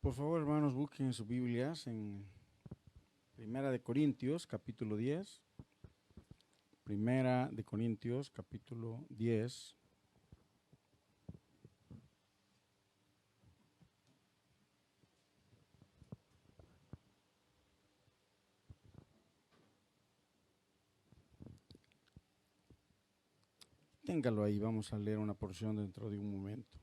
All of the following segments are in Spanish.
Por favor, hermanos, busquen sus Biblias en Primera de Corintios, capítulo 10. Primera de Corintios, capítulo 10. Téngalo ahí, vamos a leer una porción dentro de un momento.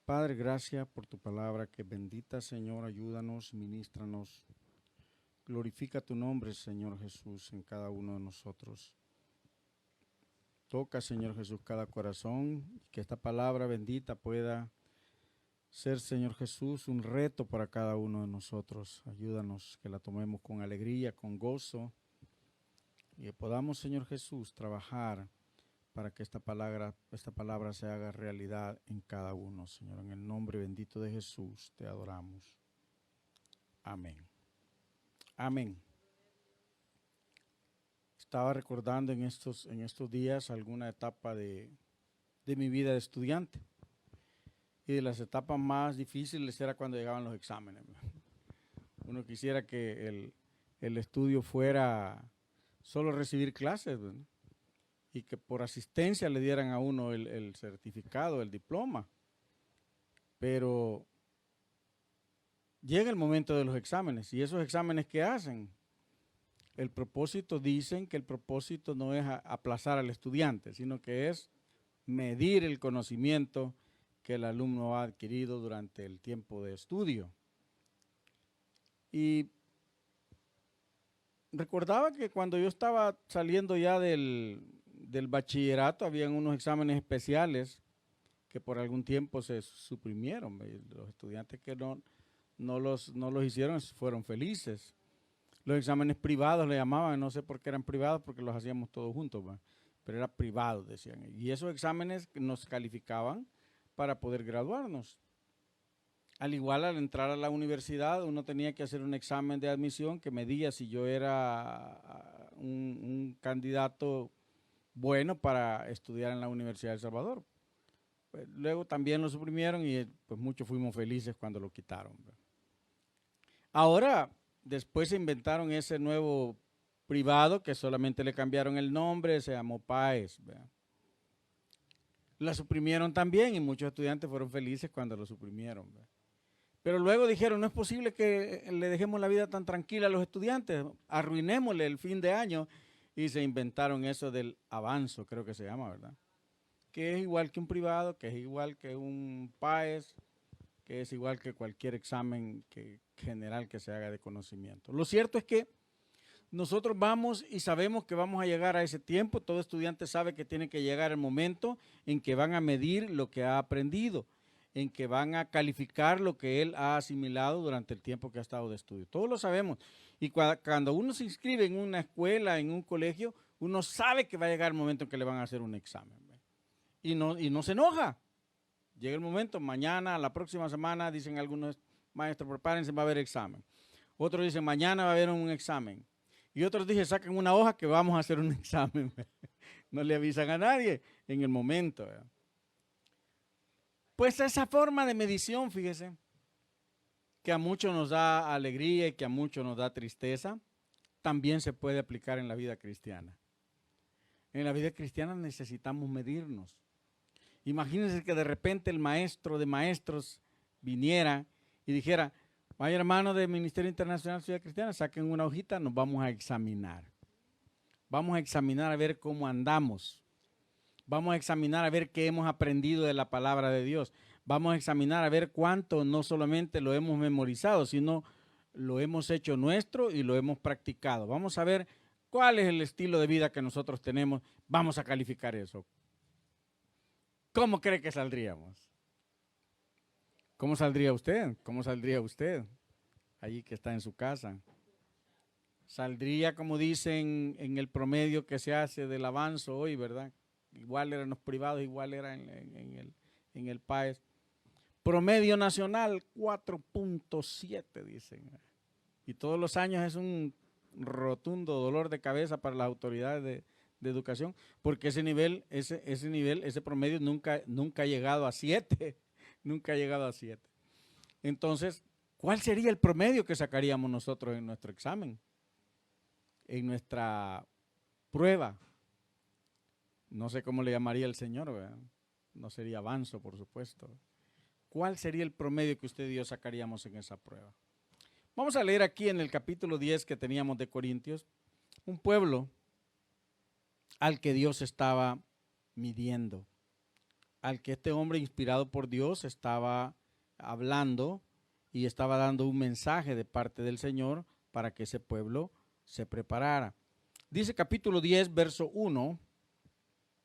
Padre, gracias por tu palabra, que bendita, Señor, ayúdanos, ministranos. Glorifica tu nombre, Señor Jesús, en cada uno de nosotros. Toca, Señor Jesús, cada corazón, y que esta palabra bendita pueda ser, Señor Jesús, un reto para cada uno de nosotros. Ayúdanos que la tomemos con alegría, con gozo, y que podamos, Señor Jesús, trabajar para que esta palabra se haga realidad en cada uno, Señor. En el nombre bendito de Jesús te adoramos. Amén. Amén. Estaba recordando en estos días alguna etapa de mi vida de estudiante. Y de las etapas más difíciles era cuando llegaban los exámenes. Uno quisiera que el estudio fuera solo recibir clases, ¿verdad? Y que por asistencia le dieran a uno el certificado, el diploma. Pero llega el momento de los exámenes, y esos exámenes que hacen, el propósito, dicen que el propósito no es aplazar al estudiante, sino que es medir el conocimiento que el alumno ha adquirido durante el tiempo de estudio. Y recordaba que cuando yo estaba saliendo ya del bachillerato, habían unos exámenes especiales que por algún tiempo se suprimieron. Los estudiantes que no los hicieron fueron felices. Los exámenes privados le llamaban, no sé por qué eran privados, porque los hacíamos todos juntos, pero era privado, decían. Y esos exámenes nos calificaban para poder graduarnos. Al igual, al entrar a la universidad, uno tenía que hacer un examen de admisión que medía si yo era un candidato bueno para estudiar en la Universidad de El Salvador. Pues, luego también lo suprimieron y pues muchos fuimos felices cuando lo quitaron. Ahora, después se inventaron ese nuevo privado que solamente le cambiaron el nombre, se llamó PAES. La suprimieron también y muchos estudiantes fueron felices cuando lo suprimieron. Pero luego dijeron, no es posible que le dejemos la vida tan tranquila a los estudiantes, arruinémosle el fin de año, y se inventaron eso del avanzo, creo que se llama, ¿verdad? Que es igual que un privado, que es igual que un PAES, que es igual que cualquier examen general que se haga de conocimiento. Lo cierto es que nosotros vamos y sabemos que vamos a llegar a ese tiempo. Todo estudiante sabe que tiene que llegar el momento en que van a medir lo que ha aprendido, en que van a calificar lo que él ha asimilado durante el tiempo que ha estado de estudio. Todos lo sabemos. Y cuando uno se inscribe en una escuela, en un colegio, uno sabe que va a llegar el momento en que le van a hacer un examen. Y no se enoja. Llega el momento, mañana, la próxima semana, dicen algunos maestros, prepárense, va a haber examen. Otros dicen, mañana va a haber un examen. Y otros dicen, saquen una hoja que vamos a hacer un examen. No le avisan a nadie en el momento. Pues esa forma de medición, fíjese, que a muchos nos da alegría y que a muchos nos da tristeza, también se puede aplicar en la vida cristiana. En la vida cristiana necesitamos medirnos. Imagínense que de repente el maestro de maestros viniera y dijera, vaya hermano del Ministerio Internacional de Ciudad Cristiana, saquen una hojita, nos vamos a examinar. Vamos a examinar a ver cómo andamos. Vamos a examinar a ver qué hemos aprendido de la palabra de Dios. Vamos a examinar a ver cuánto no solamente lo hemos memorizado, sino lo hemos hecho nuestro y lo hemos practicado. Vamos a ver cuál es el estilo de vida que nosotros tenemos. Vamos a calificar eso. ¿Cómo cree que saldríamos? ¿Cómo saldría usted? ¿Cómo saldría usted? Allí que está en su casa. Saldría, como dicen, en el promedio que se hace del avanzo hoy, ¿verdad? Igual eran los privados, igual era en el país. Promedio nacional, 4.7, dicen. Y todos los años es un rotundo dolor de cabeza para las autoridades de educación, porque ese promedio nunca ha llegado a 7, nunca ha llegado a 7. Entonces, ¿cuál sería el promedio que sacaríamos nosotros en nuestro examen? En nuestra prueba. No sé cómo le llamaría el Señor, ¿verdad? No sería avanzo, por supuesto. ¿Cuál sería el promedio que usted y yo sacaríamos en esa prueba? Vamos a leer aquí en el capítulo 10 que teníamos de Corintios, un pueblo al que Dios estaba midiendo, al que este hombre inspirado por Dios estaba hablando y estaba dando un mensaje de parte del Señor para que ese pueblo se preparara. Dice capítulo 10, verso 1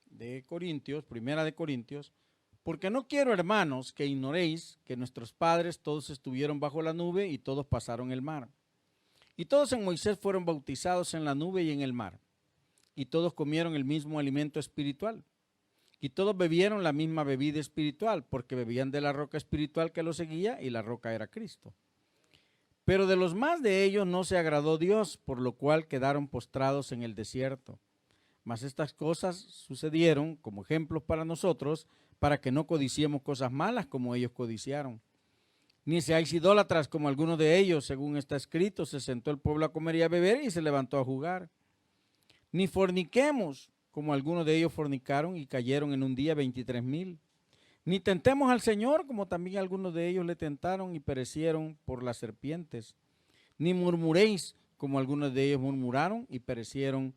de Corintios, primera de Corintios: porque no quiero, hermanos, que ignoréis que nuestros padres todos estuvieron bajo la nube y todos pasaron el mar. Y todos en Moisés fueron bautizados en la nube y en el mar. Y todos comieron el mismo alimento espiritual. Y todos bebieron la misma bebida espiritual, porque bebían de la roca espiritual que los seguía, y la roca era Cristo. Pero de los más de ellos no se agradó Dios, por lo cual quedaron postrados en el desierto. Mas estas cosas sucedieron como ejemplos para nosotros, para que no codiciemos cosas malas como ellos codiciaron. Ni seáis idólatras como algunos de ellos, según está escrito: se sentó el pueblo a comer y a beber y se levantó a jugar. Ni forniquemos como algunos de ellos fornicaron y cayeron en un día 23,000. Ni tentemos al Señor, como también algunos de ellos le tentaron y perecieron por las serpientes. Ni murmuréis, como algunos de ellos murmuraron y perecieron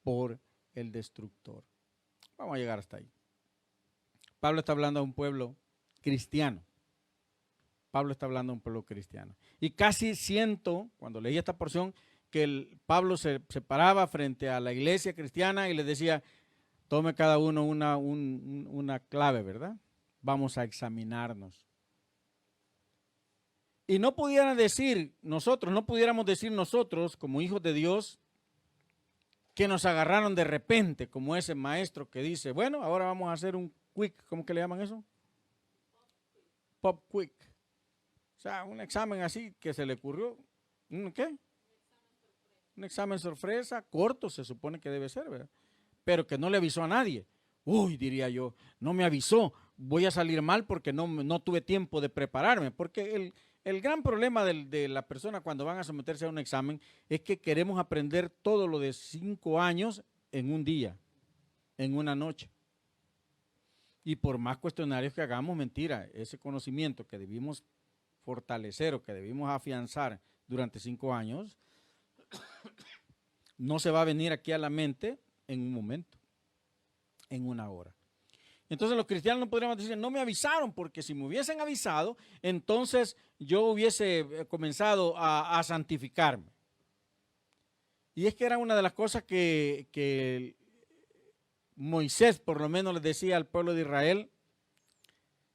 por el destructor. Vamos a llegar hasta ahí. Pablo está hablando a un pueblo cristiano. Pablo está hablando a un pueblo cristiano. Y casi siento, cuando leí esta porción, que Pablo se paraba frente a la iglesia cristiana y les decía: tome cada uno una clave, ¿verdad? Vamos a examinarnos. Y no pudiéramos decir nosotros, como hijos de Dios, que nos agarraron de repente, como ese maestro que dice: bueno, ahora vamos a hacer un quick, ¿cómo que le llaman eso? Pop quick. O sea, un examen así que se le ocurrió. ¿Qué? Un examen sorpresa, corto se supone que debe ser, ¿verdad? Pero que no le avisó a nadie. Uy, diría yo, no me avisó, voy a salir mal porque no tuve tiempo de prepararme. Porque el gran problema de la persona cuando van a someterse a un examen es que queremos aprender todo lo de 5 años en un día, en una noche. Y por más cuestionarios que hagamos, mentira, ese conocimiento que debimos fortalecer o que debimos afianzar durante 5 años, no se va a venir aquí a la mente en un momento, en una hora. Entonces los cristianos no podríamos decir: no me avisaron, porque si me hubiesen avisado, entonces yo hubiese comenzado a santificarme. Y es que era una de las cosas que Moisés por lo menos les decía al pueblo de Israel: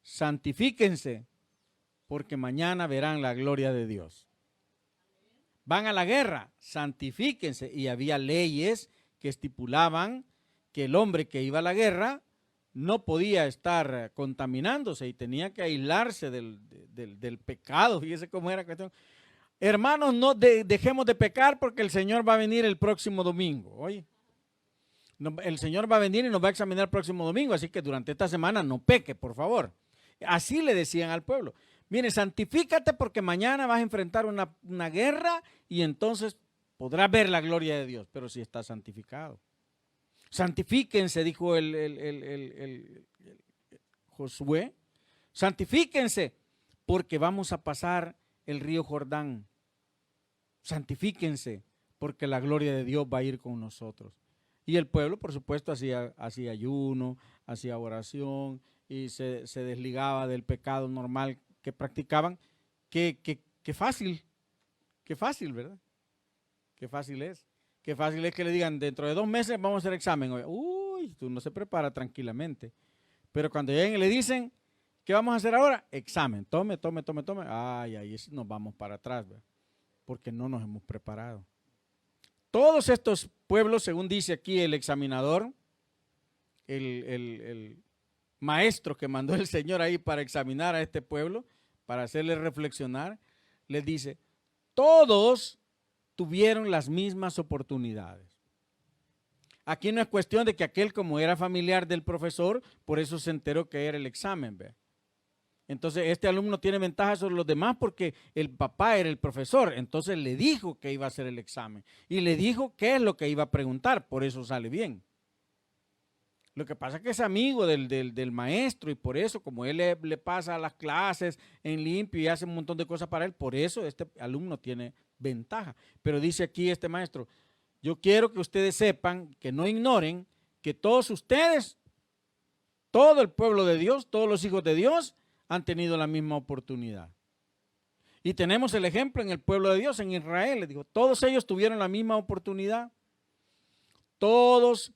santifíquense, porque mañana verán la gloria de Dios. Van a la guerra, santifíquense. Y había leyes que estipulaban que el hombre que iba a la guerra no podía estar contaminándose y tenía que aislarse del pecado. Fíjese cómo era la cuestión. Hermanos, no dejemos de pecar, porque el Señor va a venir el próximo domingo. Oye, el Señor va a venir y nos va a examinar el próximo domingo, así que durante esta semana no peque, por favor. Así le decían al pueblo: mire, santifícate, porque mañana vas a enfrentar una guerra y entonces podrás ver la gloria de Dios, pero si estás santificado. Santifíquense, dijo el Josué, santifíquense, porque vamos a pasar el río Jordán. Santifíquense, porque la gloria de Dios va a ir con nosotros. Y el pueblo, por supuesto, hacía ayuno, hacía oración y se desligaba del pecado normal que practicaban. Qué fácil, ¿verdad? Qué fácil es. Qué fácil es que le digan: dentro de 2 meses vamos a hacer examen. Uy, tú no se prepara tranquilamente. Pero cuando lleguen y le dicen: ¿qué vamos a hacer ahora? Examen, tome. Ay, ahí nos vamos para atrás, ¿verdad? Porque no nos hemos preparado. Todos estos pueblos, según dice aquí el examinador, el maestro que mandó el Señor ahí para examinar a este pueblo, para hacerle reflexionar, les dice: todos tuvieron las mismas oportunidades. Aquí no es cuestión de que aquel, como era familiar del profesor, por eso se enteró que era el examen, ¿ve? Entonces este alumno tiene ventaja sobre los demás porque el papá era el profesor, entonces le dijo que iba a hacer el examen y le dijo qué es lo que iba a preguntar, por eso sale bien. Lo que pasa es que es amigo del maestro y por eso, como él le pasa las clases en limpio y hace un montón de cosas para él, por eso este alumno tiene ventaja. Pero dice aquí este maestro, yo quiero que ustedes sepan, que no ignoren, que todos ustedes, todo el pueblo de Dios, todos los hijos de Dios han tenido la misma oportunidad. Y tenemos el ejemplo en el pueblo de Dios, en Israel. Les digo, todos ellos tuvieron la misma oportunidad. Todos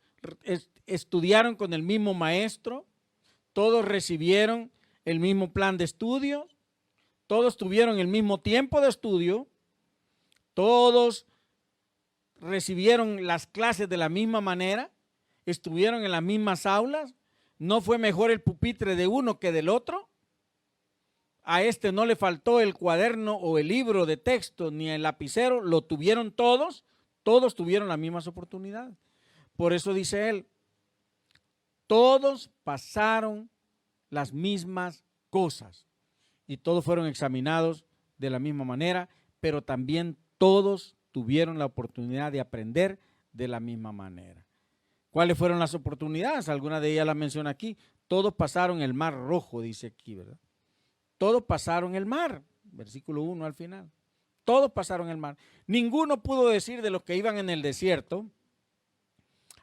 estudiaron con el mismo maestro, todos recibieron el mismo plan de estudio, todos tuvieron el mismo tiempo de estudio, todos recibieron las clases de la misma manera, estuvieron en las mismas aulas, no fue mejor el pupitre de uno que del otro, a este no le faltó el cuaderno o el libro de texto ni el lapicero, lo tuvieron todos, todos tuvieron las mismas oportunidades. Por eso dice él, todos pasaron las mismas cosas y todos fueron examinados de la misma manera, pero también todos tuvieron la oportunidad de aprender de la misma manera. ¿Cuáles fueron las oportunidades? Algunas de ellas las menciona aquí. Todos pasaron el mar rojo, dice aquí, ¿verdad? Todos pasaron el mar, versículo 1 al final. Todos pasaron el mar. Ninguno pudo decir de los que iban en el desierto,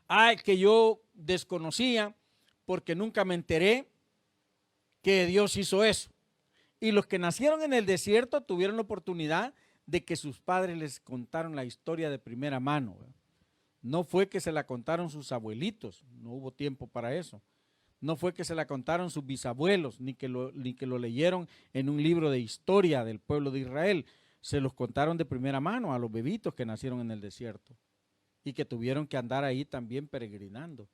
ay, que yo desconocía porque nunca me enteré que Dios hizo eso. Y los que nacieron en el desierto tuvieron la oportunidad de que sus padres les contaron la historia de primera mano, ¿verdad? No fue que se la contaron sus abuelitos, no hubo tiempo para eso. No fue que se la contaron sus bisabuelos, ni que lo leyeron en un libro de historia del pueblo de Israel. Se los contaron de primera mano a los bebitos que nacieron en el desierto y que tuvieron que andar ahí también peregrinando.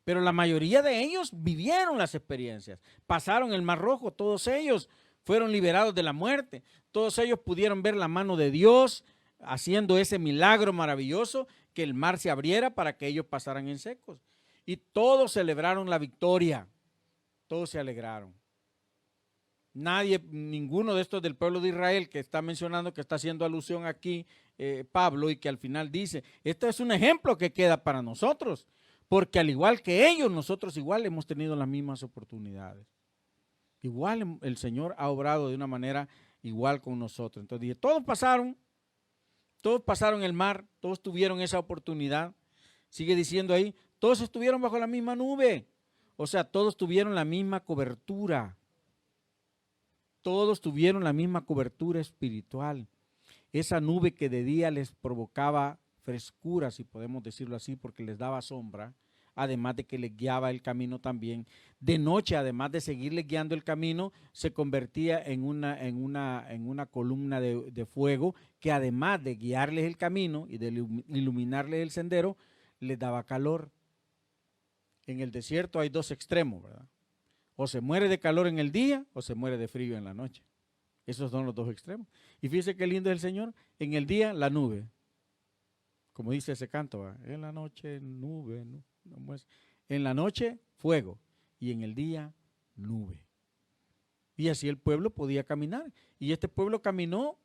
Pero la mayoría de ellos vivieron las experiencias, pasaron el Mar Rojo, todos ellos fueron liberados de la muerte, todos ellos pudieron ver la mano de Dios haciendo ese milagro maravilloso, que el mar se abriera para que ellos pasaran en secos. Y todos celebraron la victoria, todos se alegraron. Nadie, ninguno de estos del pueblo de Israel que está mencionando, que está haciendo alusión aquí Pablo, y que al final dice, esto es un ejemplo que queda para nosotros, porque al igual que ellos, nosotros igual hemos tenido las mismas oportunidades. Igual el Señor ha obrado de una manera igual con nosotros. Entonces dije, todos pasaron el mar, todos tuvieron esa oportunidad. Sigue diciendo ahí, todos estuvieron bajo la misma nube. O sea, todos tuvieron la misma cobertura. Todos tuvieron la misma cobertura espiritual. Esa nube que de día les provocaba frescura, si podemos decirlo así, porque les daba sombra, además de que les guiaba el camino también. De noche, además de seguirles guiando el camino, se convertía en una columna de fuego que además de guiarles el camino y de iluminarles el sendero, les daba calor. En el desierto hay dos extremos, ¿verdad? O se muere de calor en el día o se muere de frío en la noche. Esos son los dos extremos. Y fíjese qué lindo es el Señor. En el día, la nube. Como dice ese canto, ¿verdad? En la noche, nube. En la noche, fuego. Y en el día, nube. Y así el pueblo podía caminar. Y este pueblo caminó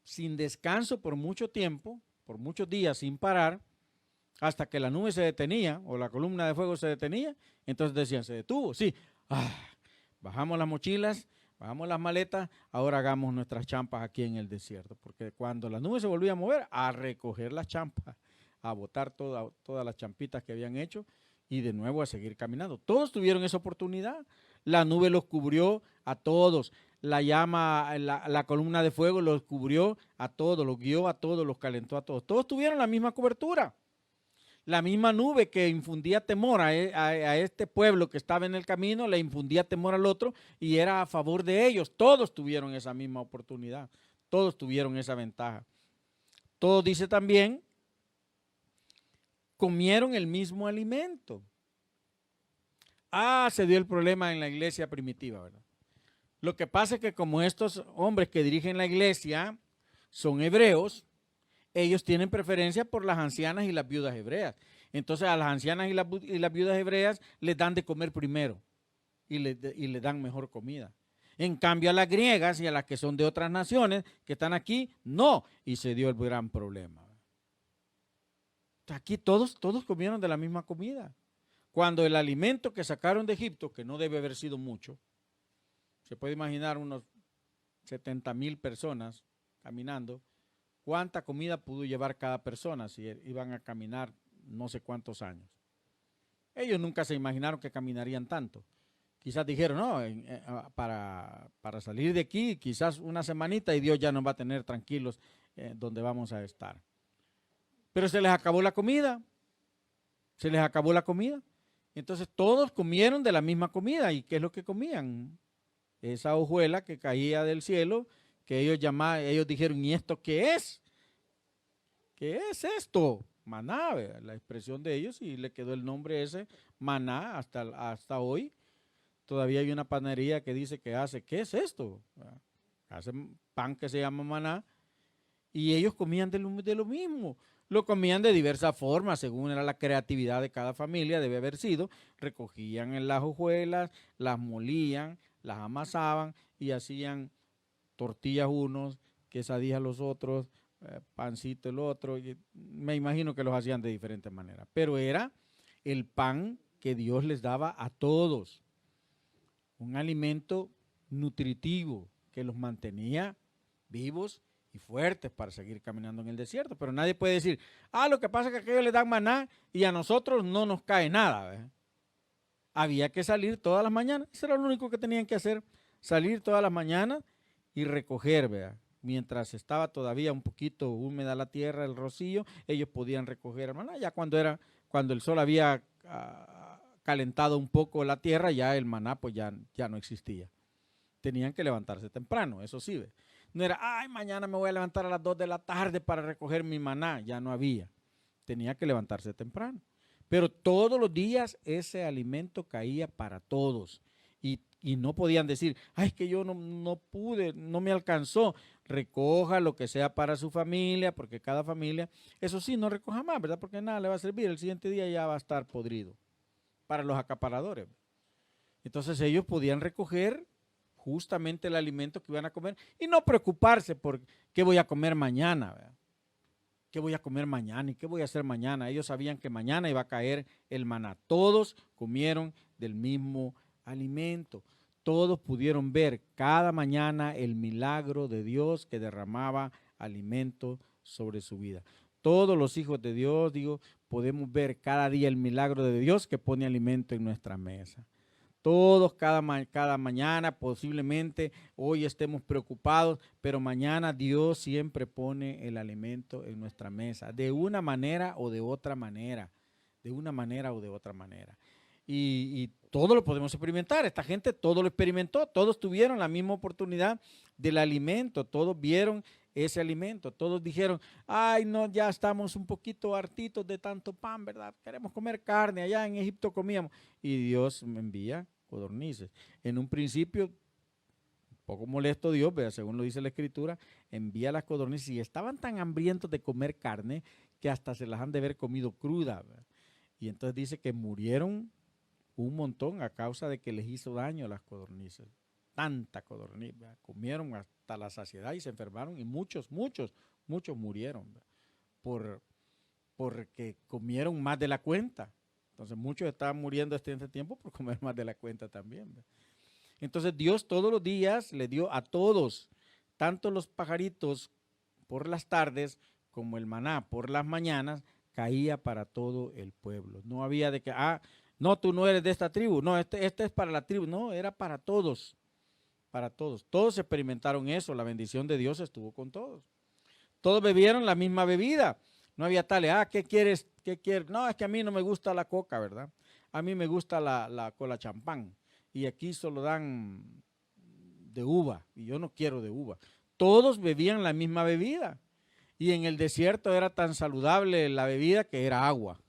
sin descanso por mucho tiempo, por muchos días sin parar, hasta que la nube se detenía o la columna de fuego se detenía. Entonces decían, se detuvo. Sí, bajamos las mochilas, bajamos las maletas, ahora hagamos nuestras champas aquí en el desierto. Porque cuando la nube se volvía a mover, a recoger las champas, a botar todas las champitas que habían hecho y de nuevo a seguir caminando. Todos tuvieron esa oportunidad. La nube los cubrió a todos. La llama, la columna de fuego los cubrió a todos, los guió a todos, los calentó a todos. Todos tuvieron la misma cobertura. La misma nube que infundía temor a este pueblo que estaba en el camino, le infundía temor al otro y era a favor de ellos. Todos tuvieron esa misma oportunidad. Todos tuvieron esa ventaja. Todos, dice también, comieron el mismo alimento. Se dio el problema en la iglesia primitiva, ¿verdad? Lo que pasa es que como estos hombres que dirigen la iglesia son hebreos, ellos tienen preferencia por las ancianas y las viudas hebreas. Entonces a las ancianas y las viudas hebreas les dan de comer primero y les dan mejor comida. En cambio a las griegas y a las que son de otras naciones que están aquí, no. Y se dio el gran problema. Aquí todos comieron de la misma comida. Cuando el alimento que sacaron de Egipto, que no debe haber sido mucho, se puede imaginar unos 70,000 personas caminando, ¿cuánta comida pudo llevar cada persona si iban a caminar no sé cuántos años? Ellos nunca se imaginaron que caminarían tanto. Quizás dijeron, no, para salir de aquí, quizás una semanita y Dios ya nos va a tener tranquilos donde vamos a estar. Pero se les acabó la comida. Se les acabó la comida. Entonces todos comieron de la misma comida. ¿Y qué es lo que comían? Esa hojuela que caía del cielo, que ellos dijeron, ¿y esto qué es? ¿Qué es esto? Maná, ¿verdad? La expresión de ellos, y le quedó el nombre ese, maná, hasta hoy. Todavía hay una panadería que dice que hace, ¿qué es esto? Hace pan que se llama maná, y ellos comían de lo mismo. Lo comían de diversas formas, según era la creatividad de cada familia, debe haber sido. Recogían en las hojuelas, las molían, las amasaban y hacían tortillas unos, quesadillas los otros, pancito el otro. Me imagino que los hacían de diferentes maneras. Pero era el pan que Dios les daba a todos. Un alimento nutritivo que los mantenía vivos y fuertes para seguir caminando en el desierto. Pero nadie puede decir, lo que pasa es que a aquellos les dan maná y a nosotros no nos cae nada, ¿verdad? Había que salir todas las mañanas. Eso era lo único que tenían que hacer, salir todas las mañanas y recoger, ¿verdad? Mientras estaba todavía un poquito húmeda la tierra, el rocío, ellos podían recoger maná. Ya cuando el sol había calentado un poco la tierra, ya el maná pues ya no existía. Tenían que levantarse temprano, eso sí, ¿ve? No era, mañana me voy a levantar a las 2 de la tarde para recoger mi maná, ya no había. Tenía que levantarse temprano. Pero todos los días ese alimento caía para todos. Y no podían decir, es que yo no pude, no me alcanzó. Recoja lo que sea para su familia, porque cada familia, eso sí, no recoja más, ¿verdad? Porque nada le va a servir. El siguiente día ya va a estar podrido para los acaparadores. Entonces ellos podían recoger justamente el alimento que iban a comer y no preocuparse por qué voy a comer mañana, ¿verdad? ¿Qué voy a comer mañana y qué voy a hacer mañana? Ellos sabían que mañana iba a caer el maná. Todos comieron del mismo alimento. Todos pudieron ver cada mañana el milagro de Dios que derramaba alimento sobre su vida. Todos los hijos de Dios, podemos ver cada día el milagro de Dios que pone alimento en nuestra mesa. Todos cada mañana, posiblemente hoy estemos preocupados, pero mañana Dios siempre pone el alimento en nuestra mesa, de una manera o de otra manera, de una manera o de otra manera. Y todo lo podemos experimentar, esta gente todo lo experimentó, todos tuvieron la misma oportunidad del alimento, todos vieron ese alimento, todos dijeron, no, ya estamos un poquito hartitos de tanto pan, ¿verdad? Queremos comer carne, allá en Egipto comíamos, y Dios me envía codornices. En un principio, un poco molesto Dios, ¿verdad? Según lo dice la Escritura, envía las codornices y estaban tan hambrientos de comer carne que hasta se las han de haber comido cruda, ¿verdad? Y entonces dice que murieron un montón a causa de que les hizo daño las codornices. Tanta codorniz, ¿verdad? Comieron hasta la saciedad y se enfermaron y muchos murieron, ¿verdad? Porque comieron más de la cuenta. Entonces muchos estaban muriendo este tiempo por comer más de la cuenta también, ¿verdad? Entonces Dios todos los días le dio a todos, tanto los pajaritos por las tardes como el maná por las mañanas, caía para todo el pueblo. No había de que, no, tú no eres de esta tribu, no, este es para la tribu, no, era para todos, para todos. Todos experimentaron eso, la bendición de Dios estuvo con todos. Todos bebieron la misma bebida. No había tales, ¿qué quieres? ¿Qué quieres? No, es que a mí no me gusta la coca, ¿verdad? A mí me gusta la cola champán. Y aquí solo dan de uva, y yo no quiero de uva. Todos bebían la misma bebida. Y en el desierto era tan saludable la bebida que era agua.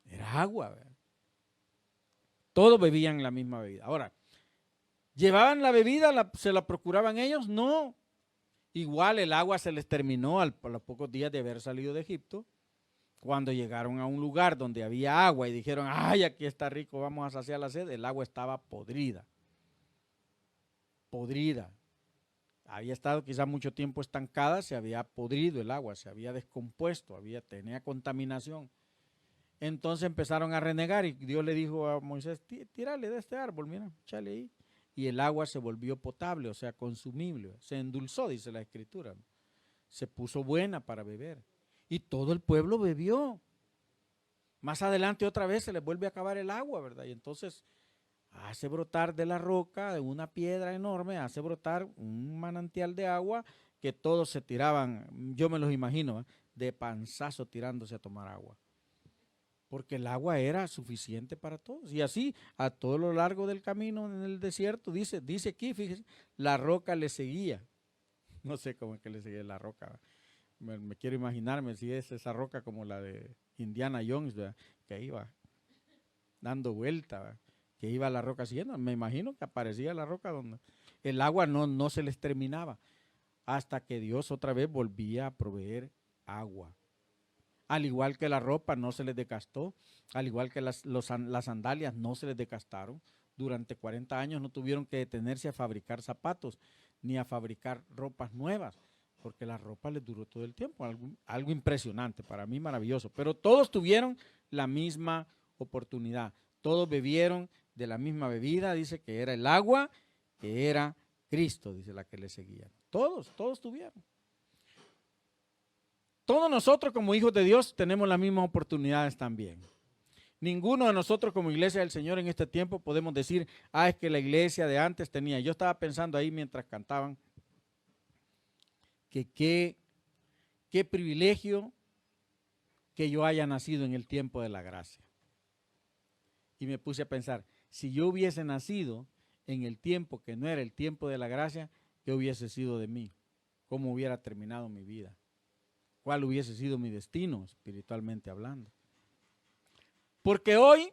Era agua, ¿verdad? Todos bebían la misma bebida. Ahora, ¿llevaban la bebida? ¿Se la procuraban ellos? No. Igual el agua se les terminó a los pocos días de haber salido de Egipto. Cuando llegaron a un lugar donde había agua y dijeron, aquí está rico, vamos a saciar la sed, el agua estaba podrida. podrida. Había estado quizás mucho tiempo estancada, se había podrido el agua, se había descompuesto, tenía contaminación. Entonces empezaron a renegar y Dios le dijo a Moisés, tírale de este árbol, mira, échale ahí. Y el agua se volvió potable, o sea, consumible, se endulzó, dice la Escritura. Se puso buena para beber. Y todo el pueblo bebió. Más adelante otra vez se les vuelve a acabar el agua, ¿verdad? Y entonces hace brotar de la roca, de una piedra enorme, hace brotar un manantial de agua que todos se tiraban, yo me los imagino, de panzazo tirándose a tomar agua. Porque el agua era suficiente para todos. Y así, a todo lo largo del camino en el desierto, dice aquí, fíjese, la roca le seguía. No sé cómo es que le seguía la roca. Me quiero imaginarme si es esa roca como la de Indiana Jones, ¿verdad? Que iba dando vuelta, ¿verdad? Que iba la roca siguiendo. Me imagino que aparecía la roca donde el agua no se les terminaba. Hasta que Dios otra vez volvía a proveer agua. Al igual que la ropa no se les desgastó, al igual que las sandalias no se les desgastaron. Durante 40 años no tuvieron que detenerse a fabricar zapatos ni a fabricar ropas nuevas, porque la ropa les duró todo el tiempo. Algo impresionante, para mí maravilloso. Pero todos tuvieron la misma oportunidad. Todos bebieron de la misma bebida, dice que era el agua, que era Cristo, dice la que le seguía. Todos tuvieron. Todos nosotros como hijos de Dios tenemos las mismas oportunidades también. Ninguno de nosotros como iglesia del Señor en este tiempo podemos decir, es que la iglesia de antes tenía. Yo estaba pensando ahí mientras cantaban, que qué privilegio que yo haya nacido en el tiempo de la gracia. Y me puse a pensar, si yo hubiese nacido en el tiempo que no era el tiempo de la gracia, ¿qué hubiese sido de mí? ¿Cómo hubiera terminado mi vida? ¿Cuál hubiese sido mi destino, espiritualmente hablando? Porque hoy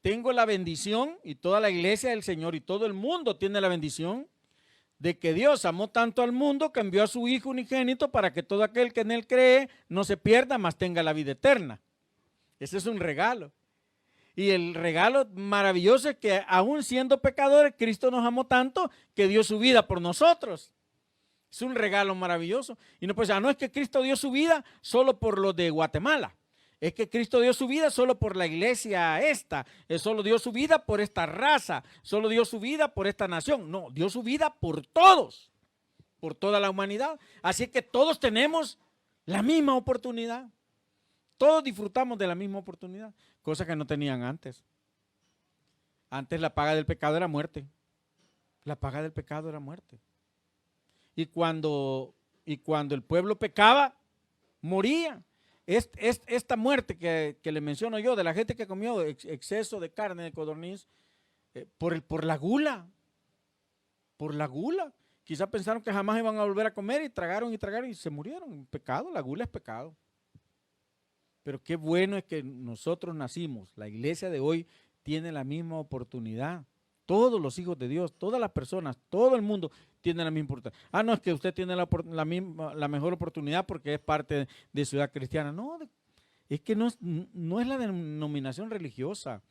tengo la bendición, y toda la iglesia del Señor y todo el mundo tiene la bendición, de que Dios amó tanto al mundo que envió a su Hijo unigénito para que todo aquel que en Él cree no se pierda, mas tenga la vida eterna. Ese es un regalo. Y el regalo maravilloso es que aún siendo pecadores, Cristo nos amó tanto que dio su vida por nosotros. Es un regalo maravilloso. Y no pues, no es que Cristo dio su vida solo por los de Guatemala. Es que Cristo dio su vida solo por la iglesia esta. Él solo dio su vida por esta raza. Solo dio su vida por esta nación. No, dio su vida por todos. Por toda la humanidad. Así que todos tenemos la misma oportunidad. Todos disfrutamos de la misma oportunidad. Cosa que no tenían antes. Antes la paga del pecado era muerte. La paga del pecado era muerte. Y cuando el pueblo pecaba, moría. Esta muerte que le menciono yo, de la gente que comió exceso de carne de codorniz, por la gula. Por la gula. Quizás pensaron que jamás iban a volver a comer y tragaron y se murieron. Pecado, la gula es pecado. Pero qué bueno es que nosotros nacimos. La iglesia de hoy tiene la misma oportunidad. Todos los hijos de Dios, todas las personas, todo el mundo tiene la misma oportunidad. No es que usted tiene la mejor oportunidad porque es parte de Ciudad Cristiana. No, es que no es la denominación religiosa.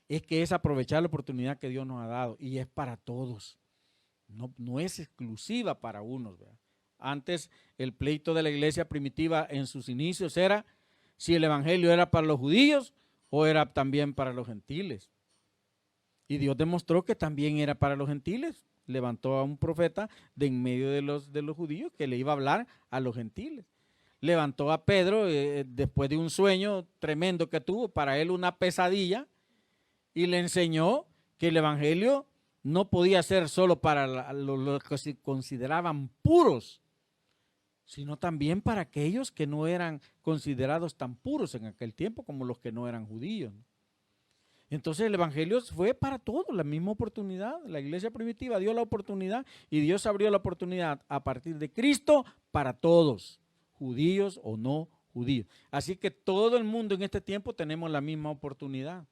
Es que es aprovechar la oportunidad que Dios nos ha dado y es para todos. No es exclusiva para unos, ¿verdad? Antes el pleito de la iglesia primitiva en sus inicios era si el evangelio era para los judíos o era también para los gentiles. Y Dios demostró que también era para los gentiles. Levantó a un profeta de en medio de los judíos que le iba a hablar a los gentiles. Levantó a Pedro después de un sueño tremendo que tuvo, para él una pesadilla, y le enseñó que el evangelio no podía ser solo para los que se consideraban puros, sino también para aquellos que no eran considerados tan puros en aquel tiempo como los que no eran judíos. Entonces el evangelio fue para todos, la misma oportunidad. La iglesia primitiva dio la oportunidad y Dios abrió la oportunidad a partir de Cristo para todos, judíos o no judíos. Así que todo el mundo en este tiempo tenemos la misma oportunidad.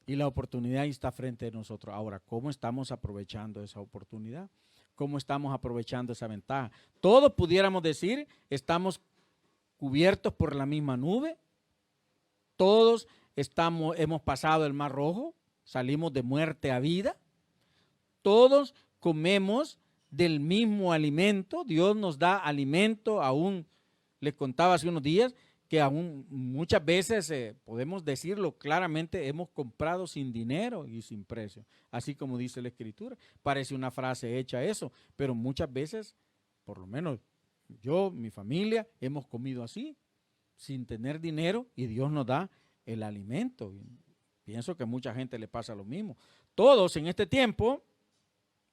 Y la oportunidad ahí está frente a nosotros. Ahora, ¿cómo estamos aprovechando esa oportunidad? ¿Cómo estamos aprovechando esa ventaja? Todos pudiéramos decir, estamos cubiertos por la misma nube. Todos hemos pasado el Mar Rojo, salimos de muerte a vida. Todos comemos del mismo alimento. Dios nos da alimento. Aún les contaba hace unos días que aún muchas veces, podemos decirlo claramente, hemos comprado sin dinero y sin precio, así como dice la Escritura. Parece una frase hecha eso, pero muchas veces, por lo menos yo, mi familia, hemos comido así, sin tener dinero, y Dios nos da el alimento. Pienso que a mucha gente le pasa lo mismo. Todos en este tiempo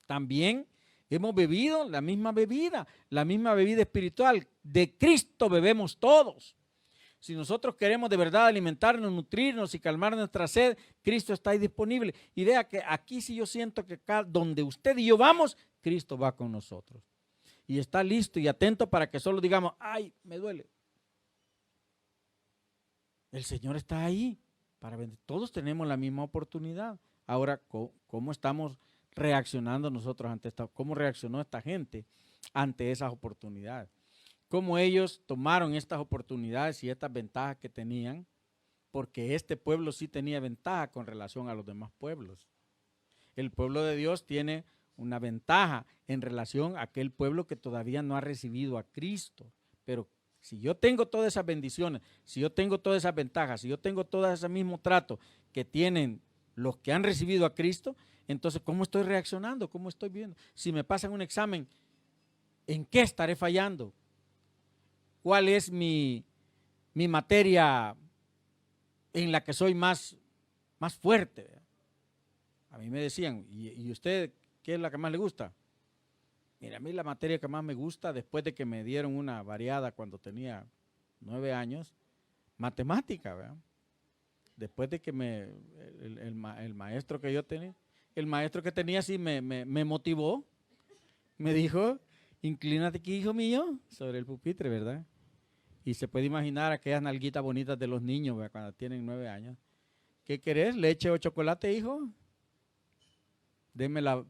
también hemos bebido la misma bebida espiritual. De Cristo bebemos todos. Si nosotros queremos de verdad alimentarnos, nutrirnos y calmar nuestra sed, Cristo está ahí disponible. Y vea que aquí sí yo siento que acá donde usted y yo vamos, Cristo va con nosotros. Y está listo y atento para que solo digamos, ay, me duele. El Señor está ahí para vender. Todos tenemos la misma oportunidad. Ahora, ¿cómo estamos reaccionando nosotros ante esta? ¿Cómo reaccionó esta gente ante esas oportunidades? Cómo ellos tomaron estas oportunidades y estas ventajas que tenían, porque este pueblo sí tenía ventaja con relación a los demás pueblos. El pueblo de Dios tiene una ventaja en relación a aquel pueblo que todavía no ha recibido a Cristo. Pero si yo tengo todas esas bendiciones, si yo tengo todas esas ventajas, si yo tengo todo ese mismo trato que tienen los que han recibido a Cristo, entonces ¿cómo estoy reaccionando? ¿Cómo estoy viendo? Si me pasan un examen, ¿en qué estaré fallando? ¿Cuál es mi materia en la que soy más fuerte? A mí me decían, ¿y usted qué es la que más le gusta? Mira, a mí la materia que más me gusta, después de que me dieron una variada cuando tenía 9 años, matemática, ¿verdad? Después de que el maestro que yo tenía, el maestro que tenía sí me motivó, me dijo, inclínate aquí, hijo mío, sobre el pupitre, ¿verdad? Y se puede imaginar aquellas nalguitas bonitas de los niños, ¿verdad? Cuando tienen 9 años. ¿Qué querés? ¿Leche o chocolate, hijo? Deme la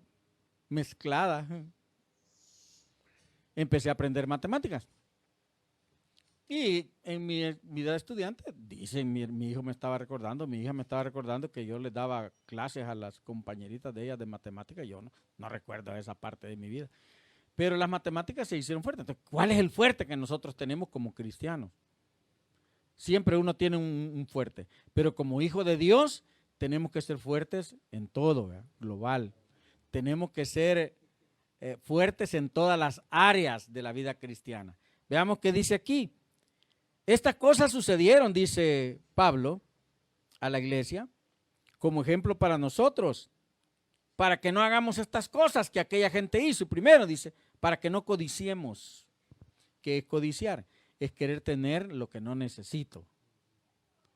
mezclada. Empecé a aprender matemáticas. Y en mi vida de estudiante, dicen, mi hijo me estaba recordando, mi hija me estaba recordando que yo les daba clases a las compañeritas de ellas de matemáticas. Yo no recuerdo esa parte de mi vida. Pero las matemáticas se hicieron fuertes. Entonces, ¿cuál es el fuerte que nosotros tenemos como cristianos? Siempre uno tiene un fuerte. Pero como hijo de Dios, tenemos que ser fuertes en todo, ¿verdad? Global. Tenemos que ser fuertes en todas las áreas de la vida cristiana. Veamos qué dice aquí. Estas cosas sucedieron, dice Pablo, a la iglesia, como ejemplo para nosotros, para que no hagamos estas cosas que aquella gente hizo. Primero dice, para que no codiciemos. ¿Qué es codiciar? Es querer tener lo que no necesito.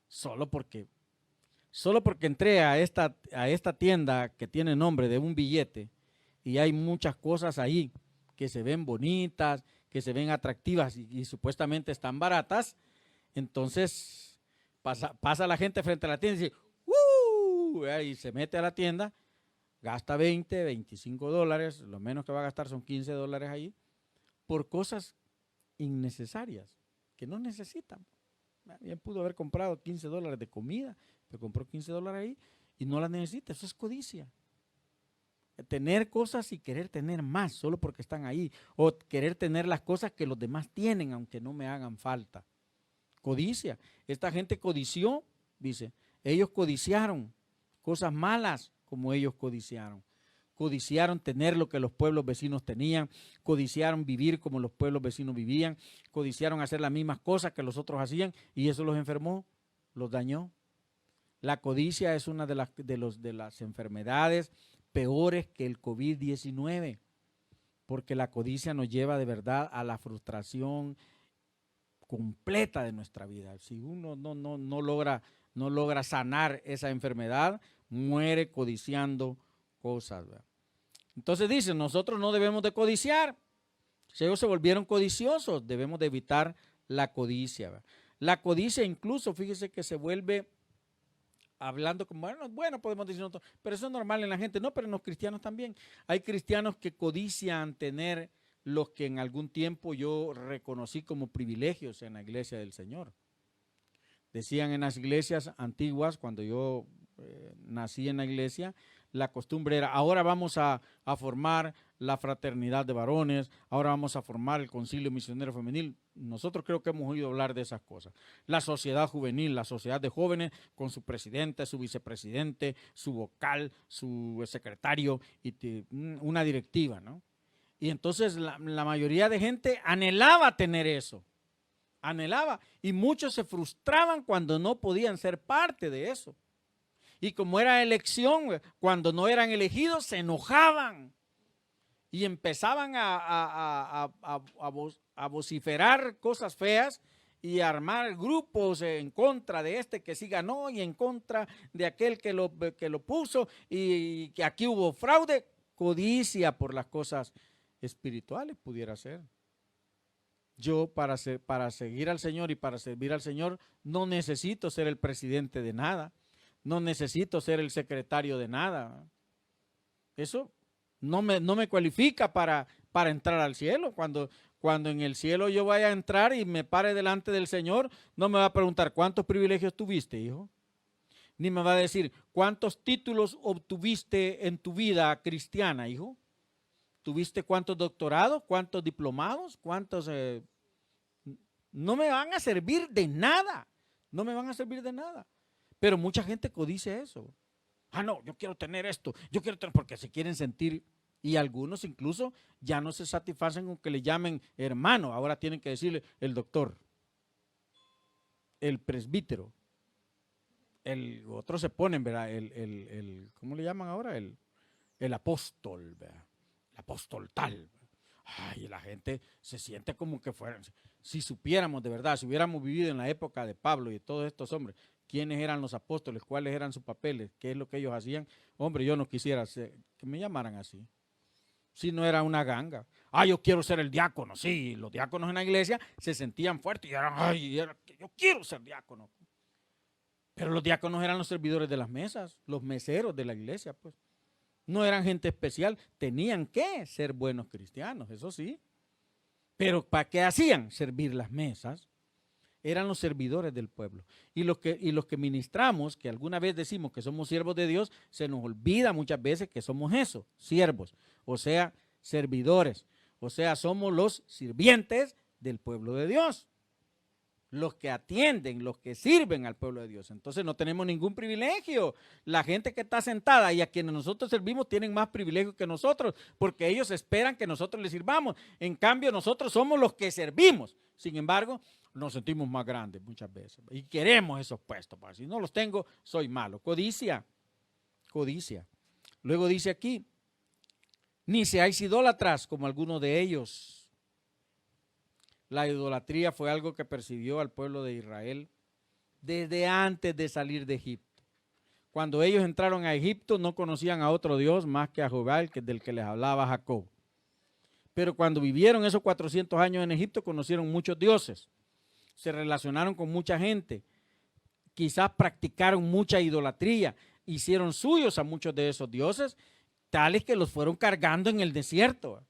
Solo porque entré a esta tienda que tiene nombre de un billete y hay muchas cosas ahí que se ven bonitas, que se ven atractivas y supuestamente están baratas, entonces pasa la gente frente a la tienda y dice, y se mete a la tienda, gasta 20, 25 dólares, lo menos que va a gastar son 15 dólares ahí, por cosas innecesarias, que no necesitan. Bien pudo haber comprado 15 dólares de comida, pero compró 15 dólares ahí y no las necesita. Eso es codicia. Tener cosas y querer tener más solo porque están ahí, o querer tener las cosas que los demás tienen aunque no me hagan falta. Codicia. Esta gente codició, dice, ellos codiciaron cosas malas como ellos codiciaron. Codiciaron tener lo que los pueblos vecinos tenían, codiciaron vivir como los pueblos vecinos vivían, codiciaron hacer las mismas cosas que los otros hacían y eso los enfermó, los dañó. La codicia es una de las enfermedades peores que el COVID-19, porque la codicia nos lleva de verdad a la frustración completa de nuestra vida. Si uno no logra sanar esa enfermedad, muere codiciando cosas, ¿verdad? Entonces dice, nosotros no debemos de codiciar. Si ellos se volvieron codiciosos, debemos de evitar la codicia, ¿verdad? La codicia incluso, fíjese que se vuelve, hablando como, bueno, podemos decir nosotros, pero eso es normal en la gente. No, pero en los cristianos también. Hay cristianos que codician tener los que en algún tiempo yo reconocí como privilegios en la iglesia del Señor. Decían en las iglesias antiguas, cuando yo nací en la iglesia, la costumbre era, ahora vamos a formar la fraternidad de varones, ahora vamos a formar el concilio misionero femenil. Nosotros creo que hemos oído hablar de esas cosas. La sociedad juvenil, la sociedad de jóvenes con su presidente, su vicepresidente, su vocal, su secretario y una directiva, ¿no? Y entonces la mayoría de gente anhelaba tener eso, anhelaba, y muchos se frustraban cuando no podían ser parte de eso. Y como era elección, cuando no eran elegidos, se enojaban y empezaban a vociferar cosas feas y a armar grupos en contra de este que sí ganó y en contra de aquel que lo puso, y que aquí hubo fraude, codicia por las cosas espirituales pudiera ser. Yo para seguir al Señor y para servir al Señor no necesito ser el presidente de nada. No necesito ser el secretario de nada. Eso no me cualifica para entrar al cielo. Cuando en el cielo yo vaya a entrar y me pare delante del Señor, no me va a preguntar cuántos privilegios tuviste, hijo. Ni me va a decir cuántos títulos obtuviste en tu vida cristiana, hijo. ¿Tuviste cuántos doctorados, cuántos diplomados, cuántos? No me van a servir de nada. No me van a servir de nada. Pero mucha gente codicia eso. Ah, no, yo quiero tener esto, yo quiero tener, porque se quieren sentir, y algunos incluso ya no se satisfacen con que le llamen hermano, ahora tienen que decirle el doctor, el presbítero, otros se ponen, ¿verdad? ¿Cómo le llaman ahora? El apóstol, ¿verdad? El apóstol tal. Ay, la gente se siente como que fueran, si supiéramos de verdad, si hubiéramos vivido en la época de Pablo y de todos estos hombres, quiénes eran los apóstoles, cuáles eran sus papeles, qué es lo que ellos hacían, hombre, yo no quisiera que me llamaran así. Si no era una ganga. Ah, yo quiero ser el diácono. Sí, los diáconos en la iglesia se sentían fuertes y eran, ay, yo quiero ser diácono. Pero los diáconos eran los servidores de las mesas, los meseros de la iglesia, pues. No eran gente especial, tenían que ser buenos cristianos, eso sí. Pero ¿para qué hacían? Servir las mesas. Eran los servidores del pueblo. Y los que ministramos, que alguna vez decimos que somos siervos de Dios, se nos olvida muchas veces que somos eso, siervos, o sea, servidores. O sea, somos los sirvientes del pueblo de Dios. Los que atienden, los que sirven al pueblo de Dios. Entonces no tenemos ningún privilegio. La gente que está sentada y a quienes nosotros servimos tienen más privilegios que nosotros, porque ellos esperan que nosotros les sirvamos. En cambio, nosotros somos los que servimos. Sin embargo, nos sentimos más grandes muchas veces y queremos esos puestos. Si no los tengo, soy malo. Codicia, codicia. Luego dice aquí, ni seáis idólatras como algunos de ellos. La idolatría fue algo que persiguió al pueblo de Israel desde antes de salir de Egipto. Cuando ellos entraron a Egipto no conocían a otro Dios más que a Jehová, del que les hablaba Jacob. Pero cuando vivieron esos 400 años en Egipto conocieron muchos dioses, se relacionaron con mucha gente, quizás practicaron mucha idolatría, hicieron suyos a muchos de esos dioses, tales que los fueron cargando en el desierto.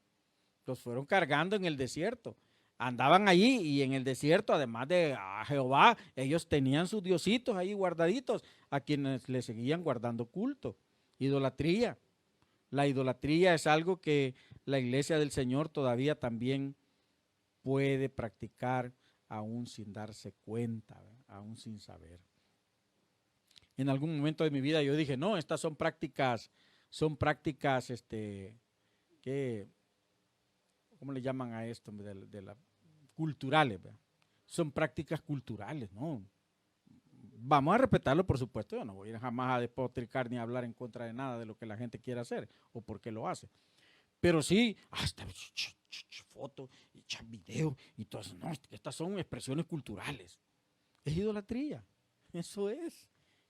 Los fueron cargando en el desierto. Andaban allí y en el desierto, además de Jehová, ellos tenían sus diositos ahí guardaditos, a quienes le seguían guardando culto. Idolatría. La idolatría es algo que la iglesia del Señor todavía también puede practicar aún sin darse cuenta, aún sin saber. En algún momento de mi vida yo dije, no, estas son prácticas, ¿cómo le llaman a esto? Culturales, ¿verdad? Son prácticas culturales, ¿no? Vamos a respetarlo, por supuesto. Yo no voy a ir jamás a despotricar ni a hablar en contra de nada de lo que la gente quiera hacer o por qué lo hace. Pero sí, hasta fotos y video y todo eso. No, estas son expresiones culturales. Es idolatría. Eso es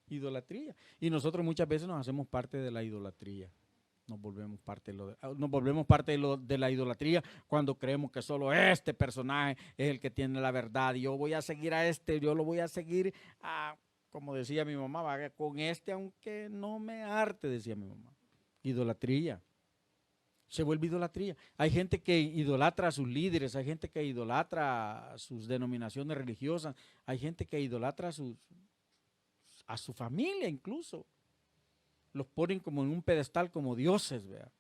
idolatría. Y nosotros muchas veces nos hacemos parte de la idolatría. Nos volvemos parte de la idolatría cuando creemos que solo este personaje es el que tiene la verdad. Y yo voy a seguir a este, yo lo voy a seguir a, como decía mi mamá, con este aunque no me harte, decía mi mamá. Idolatría. Se vuelve idolatría. Hay gente que idolatra a sus líderes, hay gente que idolatra a sus denominaciones religiosas, hay gente que idolatra a su familia incluso. los ponen como en un pedestal como dioses, ¿vea?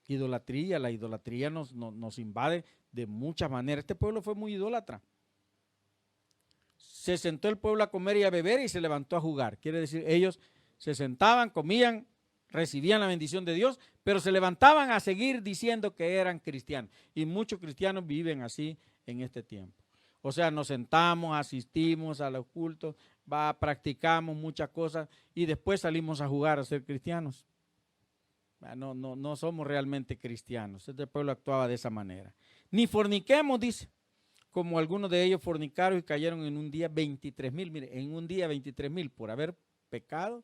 Idolatría, la idolatría nos invade de muchas maneras. Este pueblo fue muy idólatra. Se sentó el pueblo a comer y a beber y se levantó a jugar. Quiere decir, ellos se sentaban, comían, recibían la bendición de Dios, pero se levantaban a seguir diciendo que eran cristianos. Y muchos cristianos viven así en este tiempo. O sea, nos sentamos, asistimos a los cultos, practicamos muchas cosas y después salimos a jugar a ser cristianos. No somos realmente cristianos. Este pueblo actuaba de esa manera. Ni forniquemos, dice, como algunos de ellos fornicaron y cayeron en un día 23,000. Mire, en un día 23,000 por haber pecado,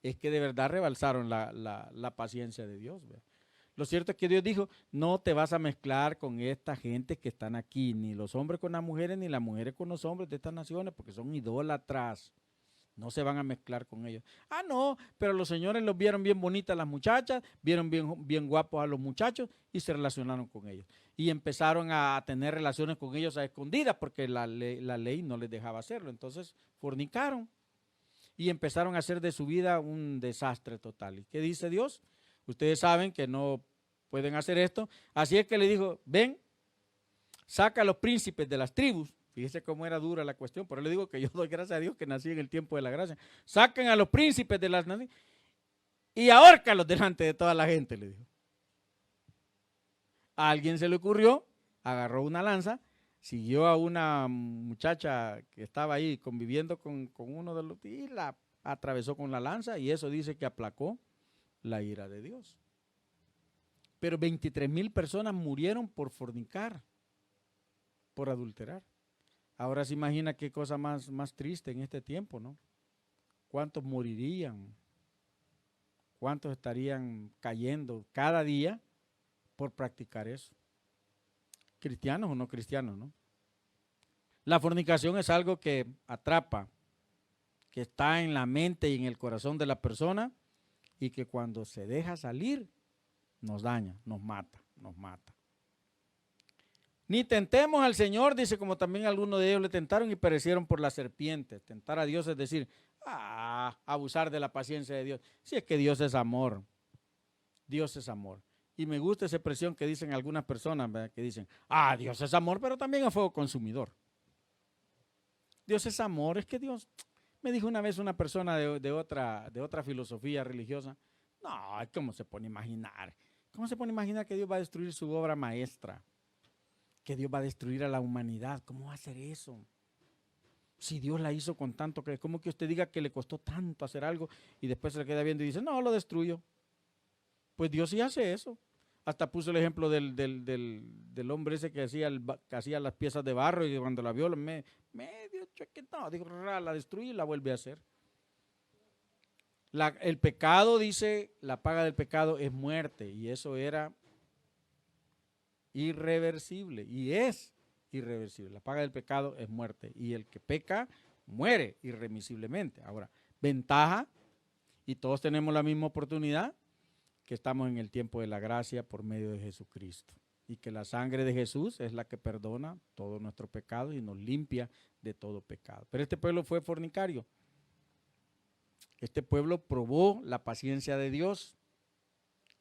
es que de verdad rebalsaron la paciencia de Dios. ¿Verdad? Lo cierto es que Dios dijo, no te vas a mezclar con esta gente que están aquí, ni los hombres con las mujeres, ni las mujeres con los hombres de estas naciones, porque son idólatras. No se van a mezclar con ellos. Ah, no, pero los señores los vieron bien bonitas las muchachas, vieron bien guapos a los muchachos y se relacionaron con ellos. Y empezaron a tener relaciones con ellos a escondidas porque la ley no les dejaba hacerlo. Entonces fornicaron y empezaron a hacer de su vida un desastre total. ¿Y qué dice Dios? Ustedes saben que no pueden hacer esto. Así es que le dijo, ven, saca a los príncipes de las tribus. Fíjese cómo era dura la cuestión, por eso le digo que yo doy gracias a Dios que nací en el tiempo de la gracia. Saquen a los príncipes de las naciones y ahórcalos delante de toda la gente, le dijo. A alguien se le ocurrió, agarró una lanza, siguió a una muchacha que estaba ahí conviviendo con uno de los y la atravesó con la lanza y eso dice que aplacó la ira de Dios. Pero 23,000 personas murieron por fornicar, por adulterar. Ahora se imagina qué cosa más triste en este tiempo, ¿no? ¿Cuántos morirían? ¿Cuántos estarían cayendo cada día por practicar eso? ¿Cristianos o no cristianos, no? La fornicación es algo que atrapa, que está en la mente y en el corazón de la persona y que cuando se deja salir nos daña, nos mata. Ni tentemos al Señor, dice, como también algunos de ellos le tentaron y perecieron por la serpiente. Tentar a Dios es decir, abusar de la paciencia de Dios. Si es que Dios es amor, Dios es amor. Y me gusta esa expresión que dicen algunas personas, ¿verdad? Que dicen, Dios es amor, pero también es fuego consumidor. Dios es amor, es que Dios, me dijo una vez una persona de otra filosofía religiosa, no, ¿cómo se pone a imaginar? ¿Cómo se pone a imaginar que Dios va a destruir su obra maestra? Que Dios va a destruir a la humanidad. ¿Cómo va a hacer eso? Si Dios la hizo con tanto, ¿cómo que usted diga que le costó tanto hacer algo y después se le queda viendo y dice, no, lo destruyo? Pues Dios sí hace eso. Hasta puso el ejemplo del hombre ese que hacía las piezas de barro y cuando la vio, medio chaquetado, dijo, la destruye y la vuelve a hacer. El pecado, dice, la paga del pecado es muerte y eso era irreversible y es irreversible. La paga del pecado es muerte y el que peca muere irremisiblemente. Ahora, ventaja, y todos tenemos la misma oportunidad, que estamos en el tiempo de la gracia por medio de Jesucristo y que la sangre de Jesús es la que perdona todo nuestro pecado y nos limpia de todo pecado. Pero este pueblo fue fornicario. Este pueblo probó la paciencia de Dios.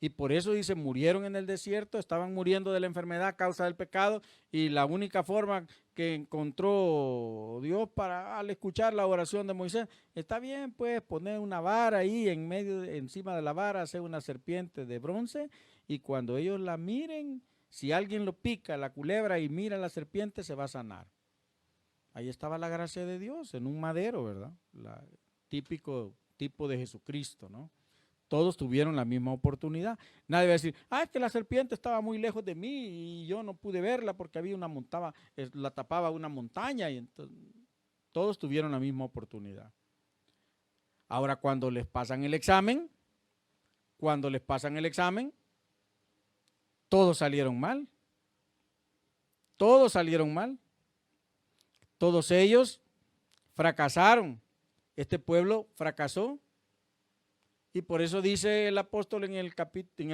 Y por eso dice, murieron en el desierto, estaban muriendo de la enfermedad a causa del pecado y la única forma que encontró Dios al escuchar la oración de Moisés, está bien, pues poner una vara ahí encima de la vara, hacer una serpiente de bronce y cuando ellos la miren, si alguien lo pica, la culebra y mira la serpiente, se va a sanar. Ahí estaba la gracia de Dios en un madero, ¿verdad? Típico tipo de Jesucristo, ¿no? Todos tuvieron la misma oportunidad. Nadie va a decir, es que la serpiente estaba muy lejos de mí y yo no pude verla porque había la tapaba una montaña y entonces todos tuvieron la misma oportunidad. Ahora cuando les pasan el examen, todos salieron mal. Todos salieron mal. Todos ellos fracasaron. Este pueblo fracasó. Y por eso dice el apóstol en el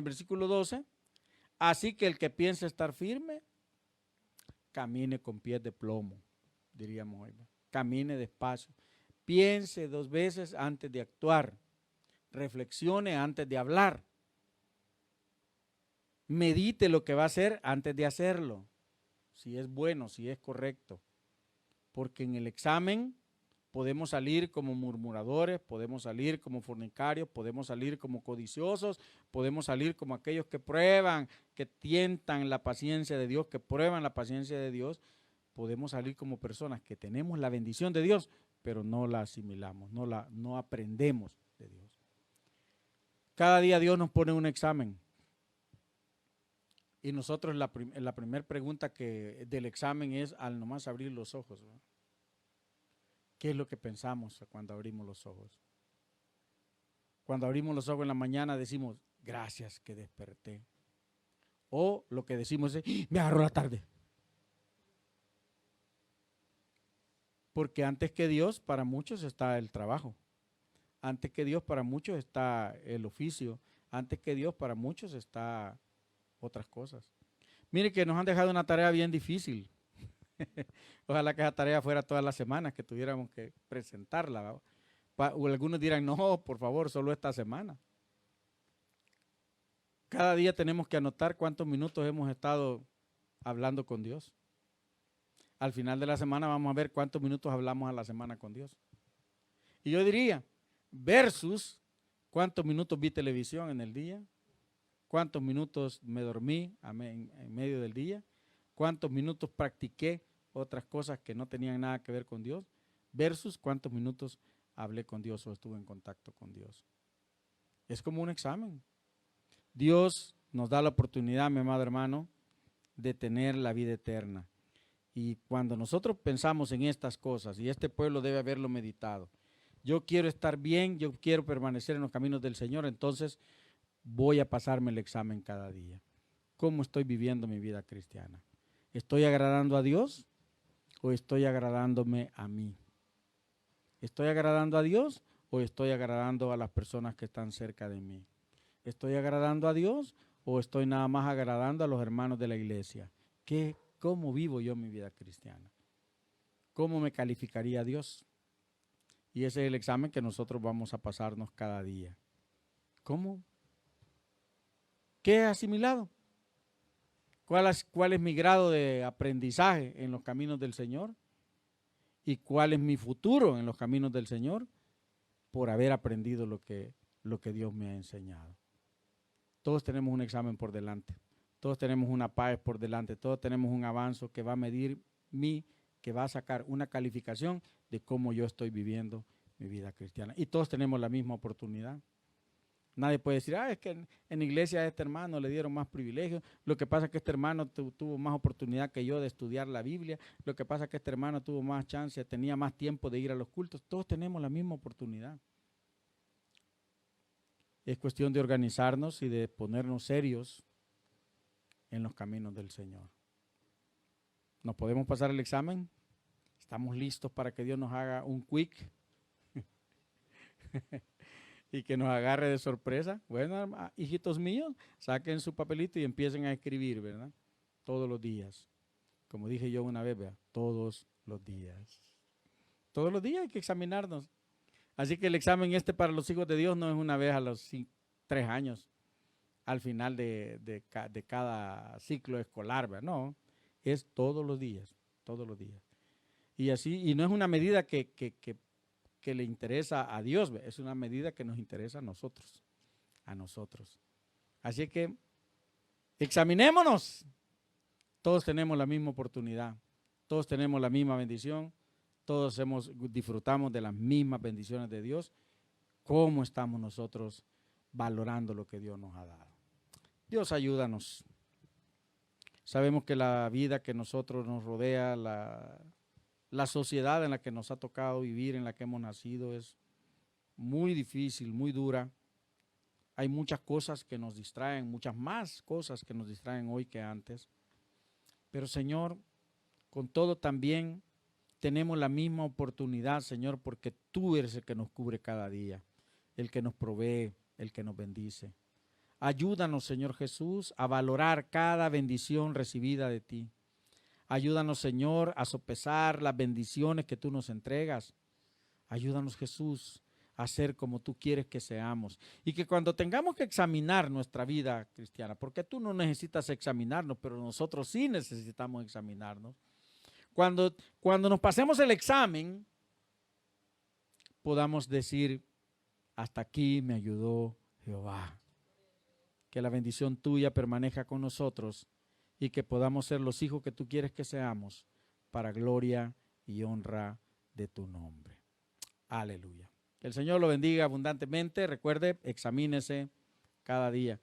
versículo 12, así que el que piensa estar firme, camine con pies de plomo, diríamos hoy. Camine despacio, piense 2 veces antes de actuar. reflexione antes de hablar. Medite lo que va a hacer antes de hacerlo, si es bueno, si es correcto. Porque en el examen podemos salir como murmuradores, podemos salir como fornicarios, podemos salir como codiciosos, podemos salir como aquellos que prueban, que tientan la paciencia de Dios, que prueban la paciencia de Dios. Podemos salir como personas que tenemos la bendición de Dios, pero no la asimilamos, no aprendemos de Dios. Cada día Dios nos pone un examen. Y nosotros la primera pregunta del examen es al nomás abrir los ojos, ¿verdad? ¿Qué es lo que pensamos cuando abrimos los ojos? Cuando abrimos los ojos en la mañana decimos, gracias que desperté. O lo que decimos es, me agarró la tarde. Porque antes que Dios, para muchos está el trabajo. Antes que Dios, para muchos está el oficio. Antes que Dios, para muchos está otras cosas. Mire que nos han dejado una tarea bien difícil. Ojalá que esa tarea fuera todas las semanas, que tuviéramos que presentarla. O algunos dirán, no, por favor, solo esta semana. Cada día tenemos que anotar cuántos minutos hemos estado hablando con Dios. Al final de la semana vamos a ver cuántos minutos hablamos a la semana con Dios. Y yo diría, versus cuántos minutos vi televisión en el día, cuántos minutos me dormí en medio del día, cuántos minutos practiqué otras cosas que no tenían nada que ver con Dios, versus cuántos minutos hablé con Dios o estuve en contacto con Dios. Es como un examen. Dios nos da la oportunidad, mi amado hermano, de tener la vida eterna. Y cuando nosotros pensamos en estas cosas, y este pueblo debe haberlo meditado, yo quiero estar bien, yo quiero permanecer en los caminos del Señor, entonces voy a pasarme el examen cada día. ¿Cómo estoy viviendo mi vida cristiana? ¿Estoy agradando a Dios o estoy agradándome a mí? ¿Estoy agradando a Dios o estoy agradando a las personas que están cerca de mí? ¿Estoy agradando a Dios o estoy nada más agradando a los hermanos de la iglesia? ¿Cómo vivo yo mi vida cristiana? ¿Cómo me calificaría Dios? Y ese es el examen que nosotros vamos a pasarnos cada día. ¿Cómo? ¿Qué he asimilado? ¿Cuál es mi grado de aprendizaje en los caminos del Señor? ¿Y cuál es mi futuro en los caminos del Señor? Por haber aprendido lo que Dios me ha enseñado. Todos tenemos un examen por delante. Todos tenemos una paz por delante. Todos tenemos un avance que va a medir que va a sacar una calificación de cómo yo estoy viviendo mi vida cristiana. Y todos tenemos la misma oportunidad. Nadie puede decir, es que en la iglesia a este hermano le dieron más privilegios. Lo que pasa es que este hermano tuvo más oportunidad que yo de estudiar la Biblia. Lo que pasa es que este hermano tuvo más chance, tenía más tiempo de ir a los cultos. Todos tenemos la misma oportunidad. Es cuestión de organizarnos y de ponernos serios en los caminos del Señor. ¿Nos podemos pasar el examen? ¿Estamos listos para que Dios nos haga un quick? Y que nos agarre de sorpresa. Bueno, hijitos míos, saquen su papelito y empiecen a escribir, ¿verdad? Todos los días. Como dije yo una vez, ¿verdad? Todos los días. Todos los días hay que examinarnos. Así que el examen para los hijos de Dios no es una vez a los 3 años, al final de cada ciclo escolar, ¿verdad? No, es todos los días, todos los días. Y así, y no es una medida que le interesa a Dios, es una medida que nos interesa a nosotros. Así que examinémonos. Todos tenemos la misma oportunidad, todos tenemos la misma bendición, todos disfrutamos de las mismas bendiciones de Dios. ¿Cómo estamos nosotros valorando lo que Dios nos ha dado? Dios, ayúdanos. Sabemos que la vida que nosotros nos rodea, la sociedad en la que nos ha tocado vivir, en la que hemos nacido, es muy difícil, muy dura. Hay muchas cosas que nos distraen, muchas más cosas que nos distraen hoy que antes. Pero Señor, con todo también tenemos la misma oportunidad, Señor, porque tú eres el que nos cubre cada día, el que nos provee, el que nos bendice. Ayúdanos, Señor Jesús, a valorar cada bendición recibida de ti. Ayúdanos, Señor, a sopesar las bendiciones que tú nos entregas. Ayúdanos, Jesús, a ser como tú quieres que seamos. Y que cuando tengamos que examinar nuestra vida cristiana, porque tú no necesitas examinarnos, pero nosotros sí necesitamos examinarnos. Cuando nos pasemos el examen, podamos decir, hasta aquí me ayudó Jehová. Que la bendición tuya permanezca con nosotros y que podamos ser los hijos que tú quieres que seamos para gloria y honra de tu nombre. Aleluya. Que el Señor lo bendiga abundantemente. Recuerde, examínese cada día.